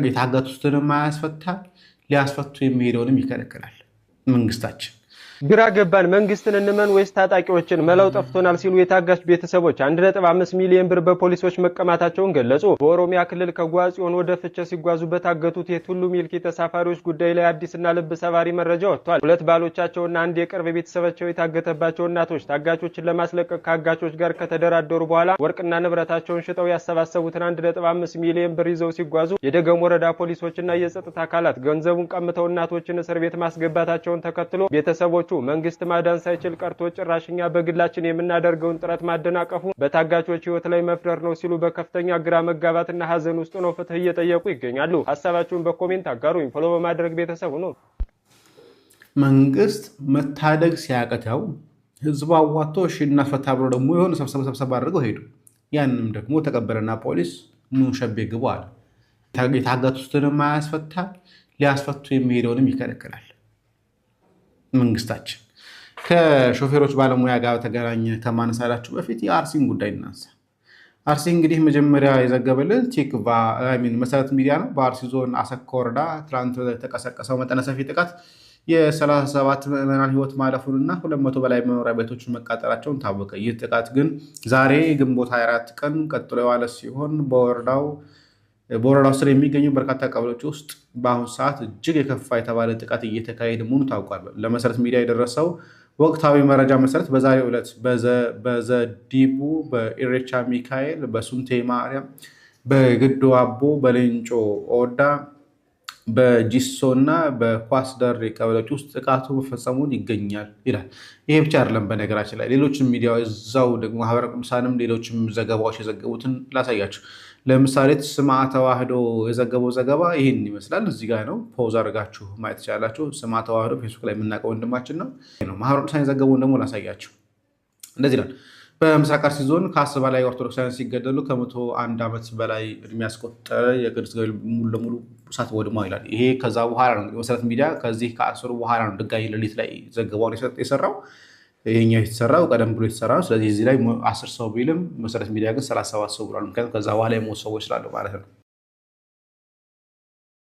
የታገቱትንም አያስፈታም ሊያስፈቱ የሚሄደውንም ይከለክላል መንግስታችን። ግራ ገባን መንግስትን እንመን ወይስ ታጣቂዎችን መላው ጠፍቶናል ሲሉ የታጋች ቤተሰቦች 1.5 ሚሊዮን ብር በፖሊሶች መቀማታቸውን ገለጹ። በኦሮሚያ ክልል ከጓጽዮን ወደ ፍቼ ሲጓዙ በታገቱት የቱሉ ሚልኪ ተሳፋሪዎች ጉዳይ ላይ አዲስና ልብ ሰባሪ መረጃ ወጥቷል። ሁለት ባሎቻቸውና አንድ የቅርብ ቤተሰባቸው የታገተባቸው እናቶች ታጋቾችን ለማስለቀቅ ከአጋቾች ጋር ከተደራደሩ በኋላ ወርቅና ንብረታቸውን ሽጠው ያሰባሰቡትን 1.5 ሚሊዮን ብር ይዘው ሲጓዙ የደገም ወረዳ ፖሊሶችና የጸጥታ አካላት ገንዘቡን ቀምተው እናቶችን እስር ቤት ማስገባታቸውን ተከትሎ ቤተሰቦች መንግስት ማዳን ሳይችል ቀርቶ ጭራሽኛ በግላችን የምናደርገውን ጥረት ማደናቀፉ በታጋቾች ህይወት ላይ መፍረር ነው ሲሉ በከፍተኛ ግራ መጋባትና ሀዘን ውስጥ ነው ፍትህ እየጠየቁ ይገኛሉ። ሐሳባችሁን በኮሜንት አጋሩኝ። ፎሎ በማድረግ ቤተሰቡ ነው። መንግስት መታደግ ሲያቀተው ህዝቡ አዋጥቶ እሺ እናፈታ ብሎ ደግሞ የሆነ ሰብሰብ አድርገው ሄዱ። ያንንም ደግሞ ተቀበለና ፖሊስ ኑ ሸቤ ግቡ አለ። የታገቱትንም አያስፈታም ሊያስፈቱ የሚሄደውንም ይከለክላል መንግስታችን። ከሾፌሮች ባለሙያ ጋር ተገናኘ ከማነሳላችሁ በፊት የአርሲን ጉዳይ እናንሳ። አርሲ እንግዲህ መጀመሪያ የዘገበልን ቲክቫ መሰረት ሚዲያ ነው። በአርሲ ዞን አሰኮ ወረዳ ትላንት የተቀሰቀሰው መጠነ ሰፊ ጥቃት የ37 ምዕመናን ህይወት ማለፉንና 200 በላይ መኖሪያ ቤቶችን መቃጠላቸውን ታወቀ። ይህ ጥቃት ግን ዛሬ ግንቦት 24 ቀን ቀጥሎ የዋለ ሲሆን በወረዳው ስር የሚገኙ በርካታ ቀበሌዎች ውስጥ በአሁኑ ሰዓት እጅግ የከፋ የተባለ ጥቃት እየተካሄደ መሆኑ ታውቋል። ለመሰረት ሚዲያ የደረሰው ወቅታዊ መረጃ መሰረት በዛሬው ዕለት በዘዲቡ፣ በኢሬቻ ሚካኤል፣ በሱንቴ ማርያም፣ በግዶ አቦ፣ በሌንጮ ኦዳ፣ በጂሶ እና በኳስ ደሬ ቀበሌዎች ውስጥ ጥቃቱ መፈጸሙን ይገኛል ይላል። ይሄ ብቻ አይደለም። በነገራችን ላይ ሌሎችም ሚዲያ እዛው ደግሞ ማህበረ ቅዱሳንም ሌሎችም ዘገባዎች የዘገቡትን ላሳያችሁ። ለምሳሌ ስምዐ ተዋሕዶ የዘገበው ዘገባ ይህን ይመስላል። እዚህ ጋር ነው፣ ፖዝ አድርጋችሁ ማየት ትችላላችሁ። ስምዐ ተዋሕዶ ፌስቡክ ላይ የምናውቀው ወንድማችን ነው። ማህበረ ቅዱሳን የዘገበውን ደግሞ ላሳያችሁ። እንደዚህ ይላል። በምስራቅ አርሲ ዞን ከ10 በላይ ኦርቶዶክሳውያን ሲገደሉ ከ101 ዓመት በላይ እድሜ ያስቆጠረ የቅዱስ ገብርኤል ሙሉ ለሙሉ እሳት ወድሟል ይላል። ይሄ ከዛ በኋላ ነው መሰረት ሚዲያ ከዚህ ከ10 በኋላ ነው ድጋሚ ሌሊት ላይ ዘገባውን የሰራው። ይሄኛው የተሰራው ቀደም ብሎ የተሰራው። ስለዚህ እዚህ ላይ 10 ሰው ቢልም መሰረት ሚዲያ ግን 37 ሰው ብሏል። ምክንያቱም ከዛ በኋላ የሞቱ ሰዎች ስላሉ ማለት ነው።